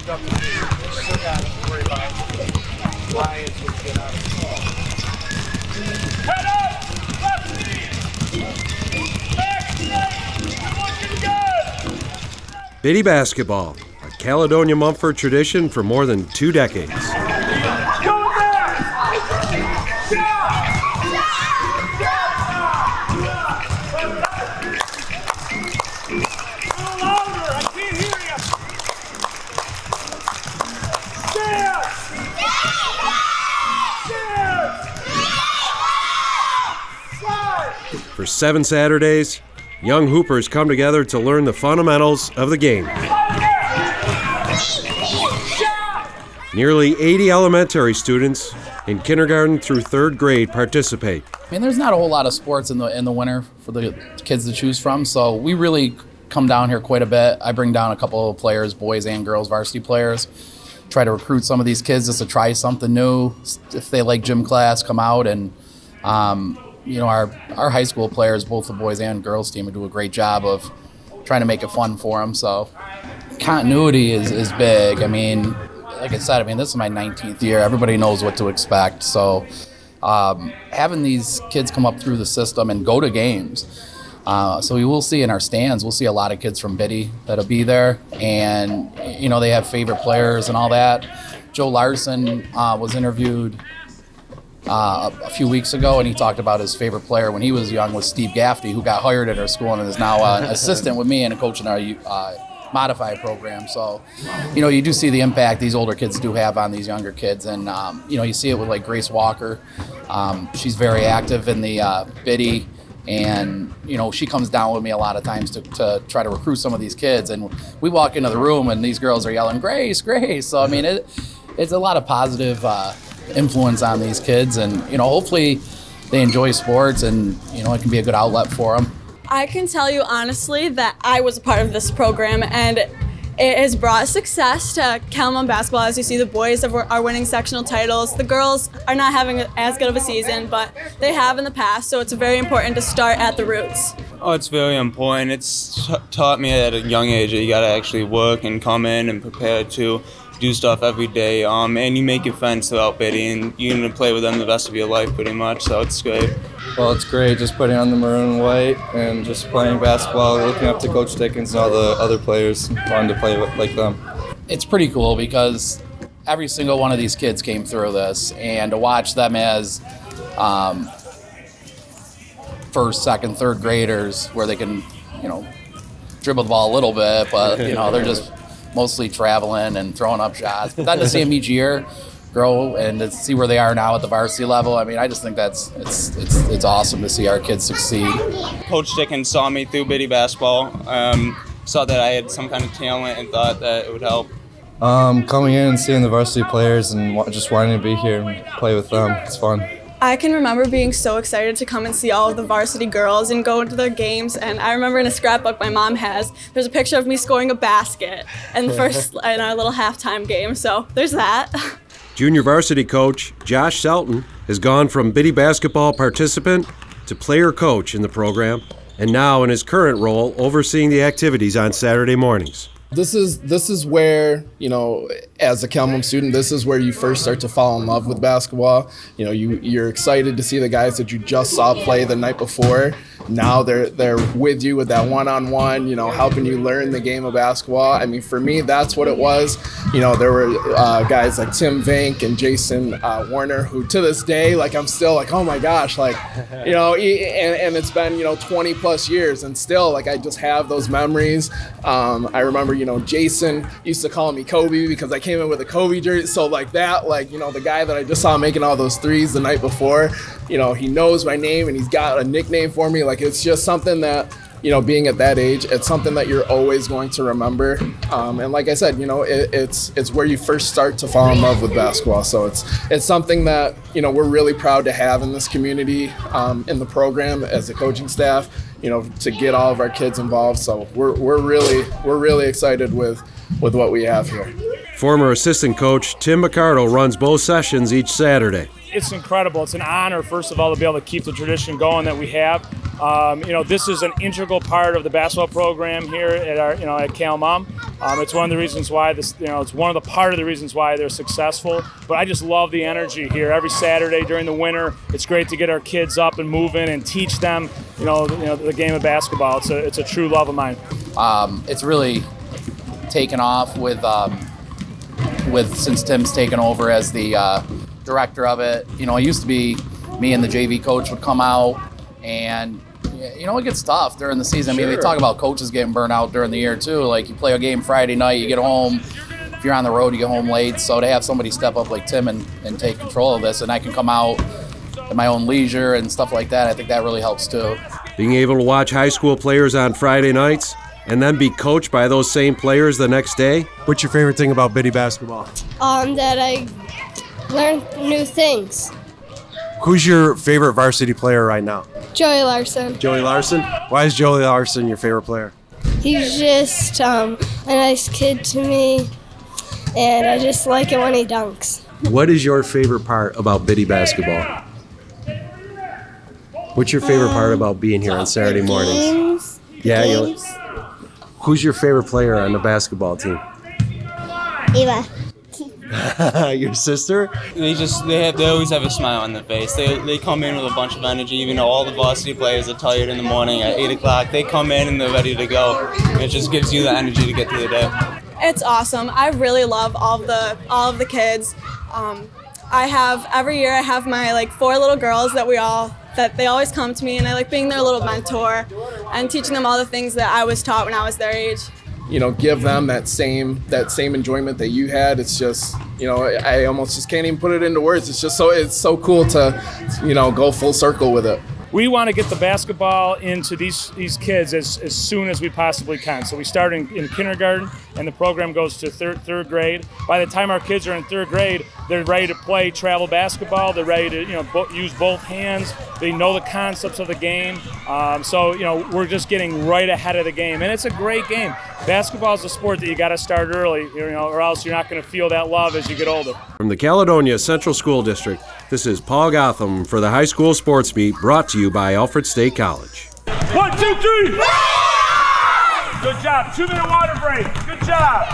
moved up the field. We still got to worry about Lions would get out of the ball. Head up! Left knee! Back straight! You're looking good! Biddy Basketball, a Caledonia-Mumford tradition for more than 2 decades. For 7 Saturdays, young hoopers come together to learn the fundamentals of the game. Nearly 80 elementary students in kindergarten through 3rd grade participate. I mean, there's not a whole lot of sports in the winter for the kids to choose from, so we really come down here quite a bit. I bring down a couple of players, boys and girls, varsity players. Try to recruit some of these kids just to try something new. If they like gym class, come out and our high school players, both the boys and girls team, do a great job of trying to make it fun for them. So continuity is big. I mean, like I said, this is my 19th year. Everybody knows what to expect. So having these kids come up through the system and go to games. So we will see in our stands, we'll see a lot of kids from Biddy that'll be there. And, they have favorite players and all that. Joe Larson was interviewed a few weeks ago, and he talked about his favorite player when he was young was Steve Gaffney, who got hired at our school and is now an assistant with me and a coach in our modified program. So, you do see the impact these older kids do have on these younger kids. And, you see it with like Grace Walker. She's very active in the Biddy. And, she comes down with me a lot of times to try to recruit some of these kids. And we walk into the room and these girls are yelling, Grace, Grace. So, it's a lot of positive influence on these kids. And, hopefully they enjoy sports and, it can be a good outlet for them. I can tell you honestly that I was a part of this program, and it has brought success to Caledonia basketball. As you see, the boys are winning sectional titles. The girls are not having as good of a season, but they have in the past, so it's very important to start at the roots. Oh, it's very important. It's taught me at a young age that you got to actually work and come in and prepare to do stuff every day, and you make your friends throughout Biddy, and you're going to play with them the rest of your life pretty much, so it's great. Well, it's great just putting on the maroon and white and just playing basketball, looking up to Coach Dickens and all the other players, wanting to play like them. It's pretty cool because every single one of these kids came through this, and to watch them as first, second, third graders where they can, dribble the ball a little bit, but, they're just mostly traveling and throwing up shots. But then to see them each year grow and to see where they are now at the varsity level, I just think it's awesome to see our kids succeed. Coach Dickens saw me through Biddy basketball, saw that I had some kind of talent and thought that it would help. Coming in and seeing the varsity players and just wanting to be here and play with them, it's fun. I can remember being so excited to come and see all of the varsity girls and go into their games. And I remember in a scrapbook my mom has, there's a picture of me scoring a basket in our little halftime game. So there's that. Junior varsity coach Josh Selton has gone from Biddy basketball participant to player coach in the program, and now in his current role overseeing the activities on Saturday mornings. This is where, as a Caledonia student, this is where you first start to fall in love with basketball. You're excited to see the guys that you just saw play the night before. Now they're with you with that one-on-one, helping you learn the game of basketball. For me, that's what it was. There were guys like Tim Vank and Jason Warner, who to this day, I'm still oh my gosh, and it's been, 20 plus years, and still, I just have those memories. I remember, Jason used to call me Kobe because I came in with a Kobe jersey. So the guy that I just saw making all those threes the night before, he knows my name and he's got a nickname for me. It's just something that, being at that age, it's something that you're always going to remember. And like I said, it's where you first start to fall in love with basketball. So it's something that, we're really proud to have in this community, in the program as a coaching staff, to get all of our kids involved. So we're really excited with what we have here. Former assistant coach Tim McCardle runs both sessions each Saturday. It's incredible. It's an honor, first of all, to be able to keep the tradition going that we have. This is an integral part of the basketball program here at our, at Cal-Mum. It's one of the reasons why it's one of the part of the reasons why they're successful. But I just love the energy here every Saturday during the winter. It's great to get our kids up and moving and teach them, the game of basketball. It's a true love of mine. It's really taken off with since Tim's taken over as the director of it. It used to be me and the JV coach would come out, and it gets tough during the season. I mean, they talk about coaches getting burnt out during the year too. Like, you play a game Friday night, you get home. If you're on the road, you get home late. So to have somebody step up like Tim and take control of this, and I can come out at my own leisure and stuff like that, I think that really helps too. Being able to watch high school players on Friday nights and then be coached by those same players the next day. What's your favorite thing about Biddy Basketball? That I learn new things. Who's your favorite varsity player right now? Joey Larson. Joey Larson? Why is Joey Larson your favorite player? He's just a nice kid to me, and I just like it when he dunks. What is your favorite part about Biddy Basketball? What's your favorite part about being here on Saturday mornings? Games. Who's your favorite player on the basketball team? Eva. Your sister? They always have a smile on their face. They come in with a bunch of energy, even though all the varsity players are tired in the morning at 8 o'clock. They come in and they're ready to go. It just gives you the energy to get through the day. It's awesome. I really love all of the kids. Every year I have my 4 little girls that they always come to me, and I like being their little mentor and teaching them all the things that I was taught when I was their age. Give them that same enjoyment that you had. It's just, I almost just can't even put it into words. It's so cool to, go full circle with it. We want to get the basketball into these kids as soon as we possibly can. So we start in kindergarten, and the program goes to third grade. By the time our kids are in third grade, they're ready to play travel basketball. They're ready to use both hands. They know the concepts of the game. So we're just getting right ahead of the game, and it's a great game. Basketball is a sport that you got to start early, or else you're not going to feel that love as you get older. From the Caledonia Central School District, this is Paul Gotham for the High School Sports Meet, brought to you by Alfred State College. 1, 2, 3! Good job. 2-minute water break. Good job.